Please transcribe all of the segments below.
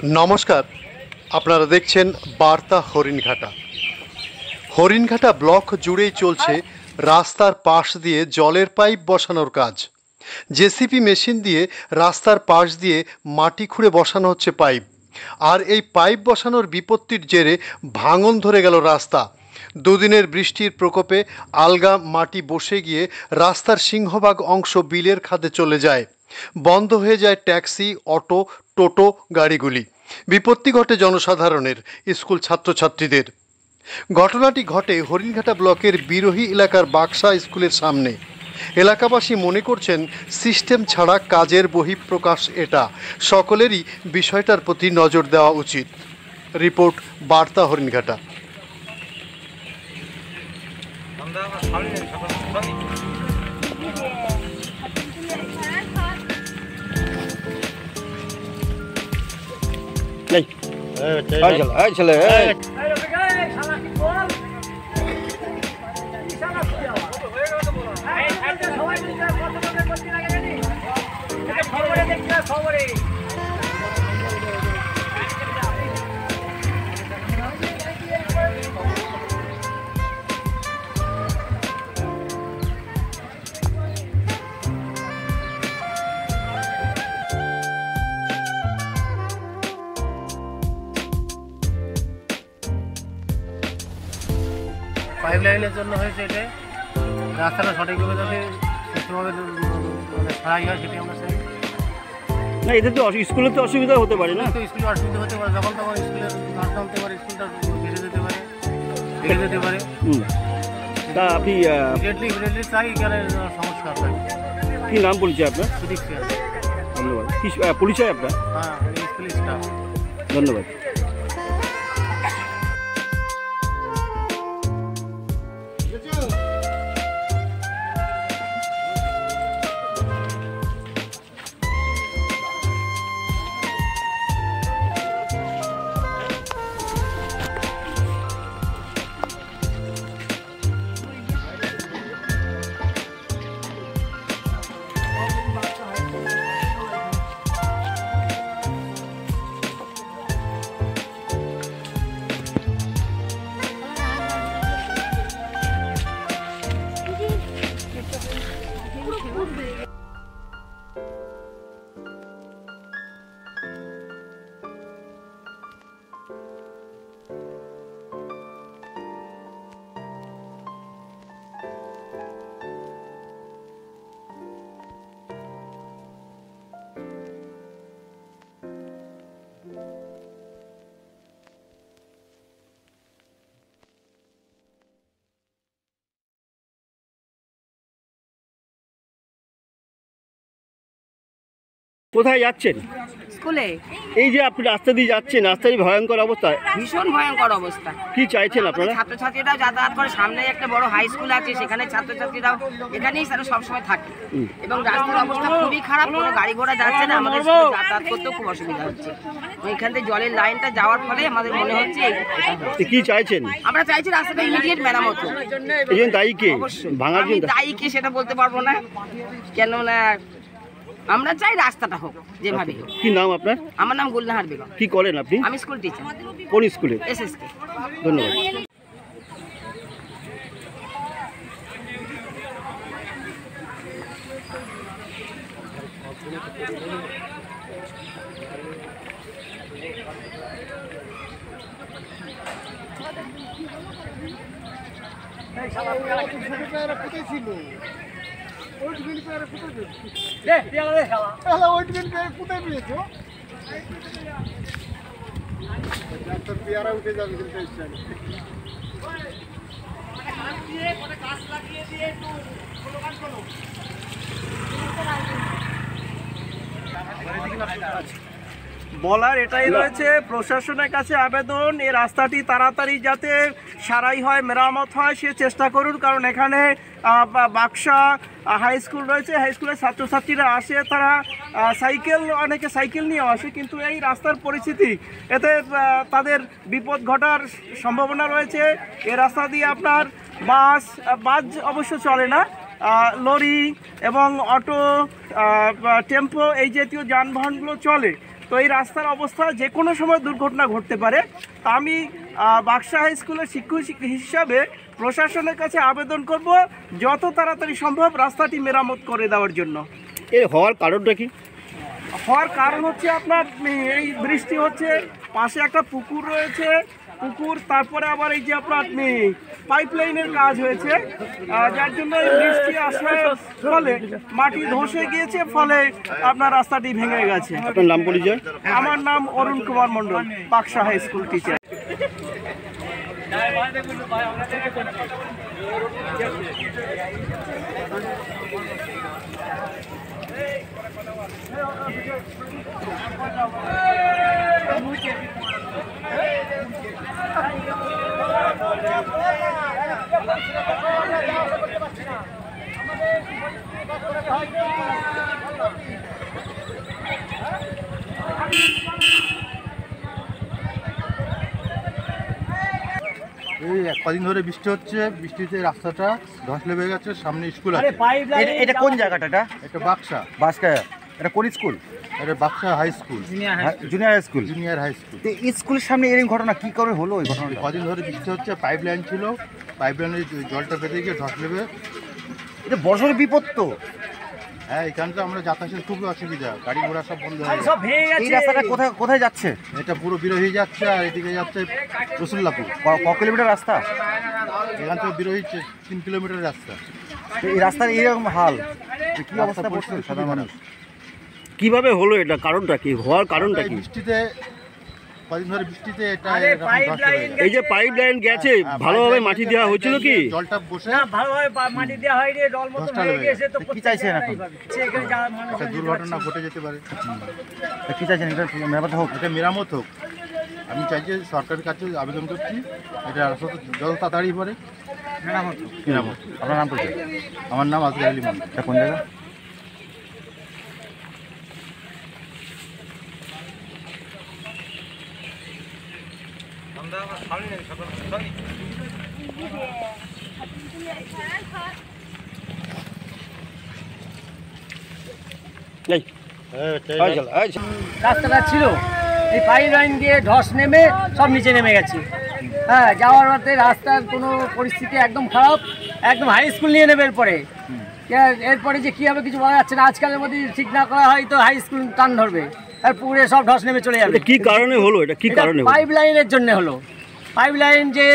নমস্কার, আপনারা দেখছেন বার্তা হরিণঘাটা। হরিণঘাটা ব্লক জুড়েই চলছে রাস্তার পাশ দিয়ে জলের পাইপ বসানোর কাজ। জেসিপি মেশিন দিয়ে রাস্তার পাশ দিয়ে মাটি খুঁড়ে বসানো হচ্ছে পাইপ। আর এই পাইপ বসানোর বিপত্তির জেরে ভাঙন ধরে গেল রাস্তা। দুদিনের বৃষ্টির প্রকোপে আলগা মাটি বসে গিয়ে রাস্তার সিংহভাগ অংশ বিলের খাদে চলে যায়। বন্ধ হয়ে যায় ট্যাক্সি, অটো, টোটো গাড়িগুলি। বিপত্তি ঘটে জনসাধারণের, স্কুল ছাত্রছাত্রীদের। ঘটনাটি ঘটে হরিণঘাটা ব্লকের বিরোহী এলাকার বাক্সা স্কুলের সামনে। এলাকাবাসী মনে করছেন সিস্টেম ছাড়া কাজের বহিঃপ্রকাশ এটা। সকলেরই বিষয়টার প্রতি নজর দেওয়া উচিত। রিপোর্ট বার্তা হরিণঘাটা। পাইপ লাইনের জন্য হয়েছে এটা। রাস্তাটা সঠিকভাবে যাতে সুস্থভাবে সারাই হয় সেটি আমরা চাই। না, এতে তো স্কুলে তো অসুবিধা হতে পারে না? তো স্কুলে অসুবিধা হতে পারে, যখন তখন স্কুলে নাচ নামতে পারে, স্কুলটা বেড়ে যেতে পারে, বেড়ে যেতে পারে। তা আপনি ইমিডিয়েটলি চাই এখানে সংস্কার হয়। কী নাম পরিচয় আপনার? সুদীপ সিয়ার। ধন্যবাদ। কি পরিচয় আপনার? হ্যাঁ, স্কুলের স্টাফ। ধন্যবাদ। কোথায় যাচ্ছেন? স্কুলে। এই যে আপনি রাস্তা দিয়ে যাচ্ছেন, রাস্তায় ভয়ঙ্কর অবস্থা। ভীষণ ভয়ঙ্কর অবস্থা। কি চাইছেন আপনারা? ছাত্রছাত্রীরাও যাতায়াত করে, সামনে একটা বড় হাই স্কুল আছে, সেখানে ছাত্রছাত্রীরাও এখানেই তারা সবসময় থাকে। এবং রাস্তার অবস্থা খুবই খারাপ, কোনো গাড়ি ঘোড়া যাচ্ছে না, আমাদের যাতায়াত করতেও খুব অসুবিধা হচ্ছে। ওইখান থেকে জলের লাইনটা যাওয়ার ফলে আমাদের মনে হচ্ছে কি চাইছেন? আমরা চাইছি রাস্তাটা ইমিডিয়েট মেরামত হোক। এই জন্য দায়ী কে? ভাঙার জন্য দায়ী কে সেটা বলতে পারবো না, কেননা আমরা চাই রাস্তাটা হোক যেভাবে। কি নাম আপনার? আমার নাম গুলনাহার বেগম। কি করেন আপনি? আমি স্কুল টিচার। কোন স্কুলে? এসএসকে। ধন্যবাদ। বলার এটাই রয়েছে, প্রশাসনের কাছে আবেদন এই রাস্তাটি তাড়াতাড়ি যাতে সারাই হয়, মেরামত হয়, সে চেষ্টা করুন। কারণ এখানে বাক্সা হাই স্কুল রয়েছে, হাই স্কুলের ছাত্রছাত্রীরা আসে, তারা সাইকেল, অনেকে সাইকেল নিয়েও আসে, কিন্তু এই রাস্তার পরিস্থিতি এতে তাদের বিপদ ঘটার সম্ভাবনা রয়েছে। এই রাস্তা দিয়ে আপনার বাস অবশ্য চলে না, লরি এবং অটো, টেম্পো এই জাতীয় যানবাহনগুলো চলে। তো এই রাস্তার অবস্থা যে কোনো সময় দুর্ঘটনা ঘটতে পারে। তা আমি বাকসা হাই স্কুলের শিক্ষক হিসাবে প্রশাসনের কাছে আবেদন করব যত তাড়াতাড়ি সম্ভব রাস্তাটি মেরামত করে দেওয়ার জন্য। এর হওয়ার কারণটা কি? হওয়ার কারণ হচ্ছে আপনার এই বৃষ্টি হচ্ছে, পাশে একটা পুকুর রয়েছে, পুকুর, তারপরে আবার এই যে আপনার পাইপলাইনের কাজ হয়েছে, যার জন্য এই বৃষ্টি আসার ফলে মাটি ধসে গিয়েছে, ফলে আপনার রাস্তাটি ভেঙে গেছে। আপনার নাম পরিচয়? আমার নাম Arun Kumar Mondal, Baksa high school teacher. এই কদিন ধরে বৃষ্টি হচ্ছে, বৃষ্টিতে রাস্তাটা ধস লেগে গেছে, সামনে স্কুল আছে। এটা কোন জায়গাটা? এটা বাক্সা। বাসকা। এটা কোন স্কুল? এটা Baksa high school, junior high school. Junior high school. তো স্কুলের সামনে এরকম ঘটনা কি করে হলো? ওই ঘটনাটা কদিন ধরে বৃষ্টি হচ্ছে, পাইপ লাইন ছিল, পাইপ লাইনের জলটা বেঁধে গিয়ে ধস লেগে। এটা বড়সড় বিপদ তো। হ্যাঁ, এখানটা আমরা যাতায়াতের খুবই অসুবিধা, গাড়ি ঘোড়া সব বন্ধ হয়ে গেছে। এই রাস্তাটা কোথায় কোথায় যাচ্ছে? এটা পুরো বিরোহী যাচ্ছে, আর এদিকে যাচ্ছে রসুল্লাপুর। ক কিলোমিটার রাস্তা? এখান থেকে বিরোহী 3 কিলোমিটার রাস্তা। তো এই রাস্তার এইরকম হাল, কি অবস্থা পড়ছে সাধারণ মানুষ? কিভাবে হলো এটা? কারণটা কি? হওয়ার কারণটা কি? বৃষ্টিতে, কদিন ধরে বৃষ্টিতে এটা এরকম ধস লেগে গেছে। এই যে পাইপ লাইন গেছে, ভালোভাবে মাটি দেওয়া হয়েছিল কি? জলটা বসে ভালোভাবে মাটি দেওয়া হয়নি, রল মতো ধসটা হয়ে লেগে গেছে। তো কি চাইছেন এখন? সেখানে যাওয়ার মানুষ একটা দুর্ঘটনা ঘটে যেতে পারে। তো কি চাইছেন? এটা মেরামত হোক? এটা মেরামত হোক। আমি চাই যে সরকারের কাছে আবেদন করছি, এটা রাস্তা যত তাড়াতাড়ি পরে মেরামত। মেরামত। আপনার নাম পরিচয়? আমার নাম আজগার আলী মন্ডল। এটা কোন জায়গা? রাস্তাটা ছিল, এই পাইপ লাইন দিয়ে ধস নেমে সব নিচে নেমে গেছে। হ্যাঁ, যাওয়ার পথে রাস্তার কোনো পরিস্থিতি একদম খারাপ, একদম হাই স্কুল নিয়ে নেবে এরপরে। এরপরে যে কী হবে কিছু বলা যাচ্ছে না। আজকালের মধ্যে ঠিক না করা হয় তো হাই স্কুল টান ধরবে, আর পুরে সব ধস নেমে চলে যাবে। কি কারণে হলো এটা? কি কারণে? পাইপ লাইনের জন্য হলো। পাইপ লাইন যে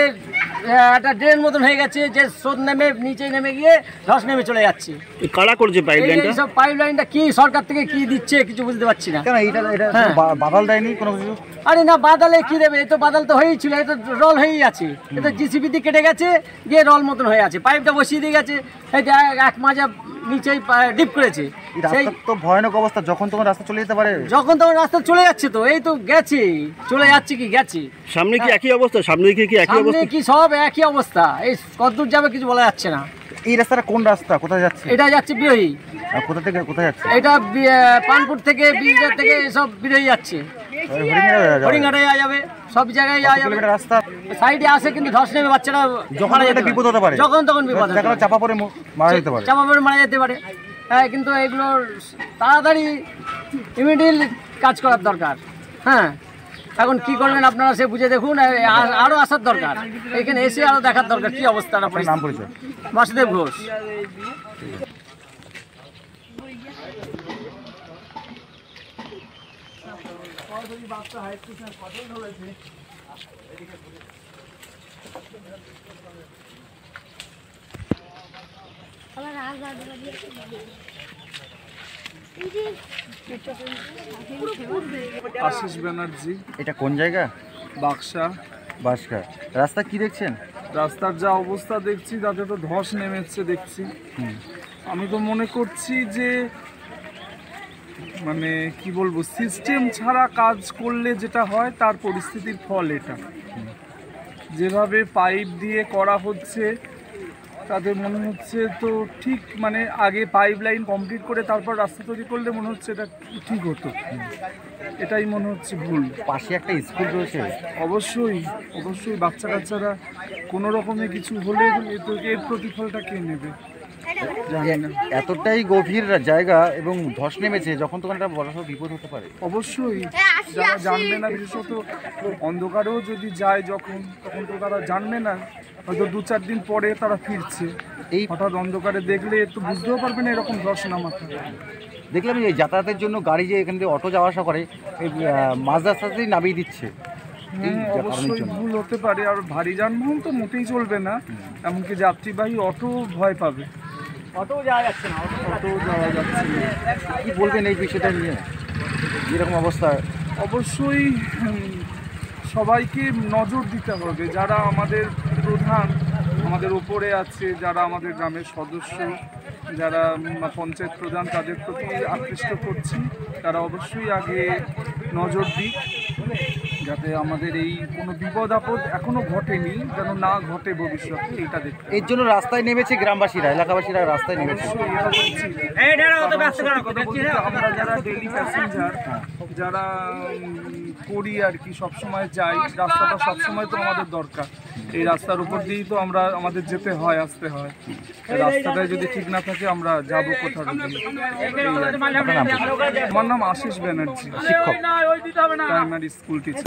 একটা ড্রেন মতন হয়ে গেছে, যে স্রোত নেমে নিচে নেমে গিয়ে ধস নেমে চলে যাচ্ছে। কারা করছে পাইপ লাইনটা? এইসব পাইপ লাইনটা কি সরকার থেকে কি দিচ্ছে কিছু বুঝতে পারছি না। কেন এটা হ্যাঁ। বাদাল দেয়নি কোনো কিছু? আরে না, বাদালে কি দেবে? এই তো বাদাল তো হয়েই ছিল, এই তো রল হয়েই আছে। এই তো জিসিবি দিয়ে কেটে গেছে, গিয়ে রল মতন হয়ে আছে। পাইপটা বসিয়ে দিয়ে গেছে, এই যে এক মাজা নিচেই ডিপ করেছে। সেই রাস্তার তো ভয়ানক অবস্থা, যখন তোমার রাস্তা চলে যেতে পারে। যখন তখন রাস্তা চলে যাচ্ছে, তো এই তো গেছে, চলে যাচ্ছে কি গেছে। সামনে কি একই অবস্থা? সামনে দিকে কি একই সামনে অবস্থা? কি সব একই অবস্থা। এই কতদূর যাবে কিছু বলা যাচ্ছে না। এই রাস্তাটা কোন রাস্তা? কোথায় যাচ্ছে? এটা যাচ্ছে বিরোহী। আর কোথা থেকে কোথায় যাচ্ছে? এটা পানপুর থেকে বিজয় থেকে সব বিরোহী যাচ্ছে, হরিঙ্গাটা যাওয়া যাবে, সব জায়গায় যাওয়া যাবে। রাস্তা সাইডে আসে কিন্তু ধস নেমে বাচ্চারা যখন মারা যেতে একটা বিপদ হতে পারে, যখন তখন বিপদ হতে পারে। চাপা পড়ে মারা যেতে পারে। চাপা পড়ে মারা যেতে পারে। হ্যাঁ, কিন্তু এগুলোর তাড়াতাড়ি ইমিডিয়েটলি কাজ করার দরকার। হ্যাঁ, এখন কি করবেন আপনারা সে বুঝে দেখুন। আরও আসার দরকার, এখানে এসে আরও দেখার দরকার কি অবস্থাটা। নাম পরিচয়? বাসুদেব ঘোষ। আশিস ব্যানার্জি। এটা কোন জায়গা? বাক্সা। বাসকা। রাস্তা কি দেখছেন? রাস্তার যা অবস্থা দেখছি তাতে তো ধস নেমেছে দেখছি। আমি তো মনে করছি যে মানে কি বলবো, সিস্টেম ছাড়া কাজ করলে যেটা হয় তার পরিস্থিতির ফল এটা। যেভাবে পাইপ দিয়ে করা হচ্ছে তাতে মনে হচ্ছে তো ঠিক, মানে আগে পাইপ লাইন কমপ্লিট করে তারপর রাস্তা তৈরি করলে মনে হচ্ছে এটা ঠিক হতো। এটাই মনে হচ্ছে ভুল। পাশে একটা স্কুল রয়েছে। অবশ্যই অবশ্যই বাচ্চা কাচ্চারা কোনো রকমে কিছু হলে এর প্রতিফলটা কে নেবে? জানি না। এতটাই গভীর জায়গা এবং ধস নেমেছে, যখন তখন একটা বড় বিপদ হতে পারে। অবশ্যই যারা জানবে না, বিশেষত অন্ধকারেও যদি যায় যখন, তখন তো তারা জানবে না, হয়তো 2-4 দিন পরে তারা ফিরছে, এই হঠাৎ অন্ধকারে দেখলে একটু বুঝতেও পারবে না এরকম ধস নামাটা। দেখলাম এই যাতায়াতের জন্য গাড়ি যে এখান থেকে অটো যাওয়া আসা করে, এই মাঝ রাস্তাতেই নামিয়ে দিচ্ছে। অবশ্যই ভুল হতে পারে, আর ভারী যানবাহন তো মোটেই চলবে না, এমনকি যাত্রীবাহী অটো ভয় পাবে, অটোও যাওয়া যাচ্ছে না। কি বলবেন এই বিষয়টা নিয়ে, এরকম অবস্থা? অবশ্যই সবাইকে নজর দিতে হবে, যারা আমাদের প্রধান, আমাদের উপরে আছে, যারা আমাদের গ্রামের সদস্য, যারা পঞ্চায়েত প্রধান, তাদের প্রতি আকৃষ্ট করছি, তারা অবশ্যই আগে নজর দিক, যাতে আমাদের এই কোনো বিপদ আপদ এখনো ঘটেনি, যেন না ঘটে ভবিষ্যতে, এইটা দেখতে। এর জন্য রাস্তায় নেমেছে গ্রামবাসীরা, এলাকাবাসীরা রাস্তায় নেমেছে। আমরা যারা ডেইলি প্যাসেঞ্জার, যারা করি আর কি, সবসময় যাই, রাস্তাটা সবসময় তো আমাদের দরকার। এই রাস্তার উপর দিয়েই তো আমাদের যেতে হয়, আসতে হয়। রাস্তাটায় যদি ঠিক না থাকে আমরা যাবো কোথাও। আমার নাম আশিস ব্যানার্জি, শিক্ষক, প্রাইমারি স্কুল টিচার।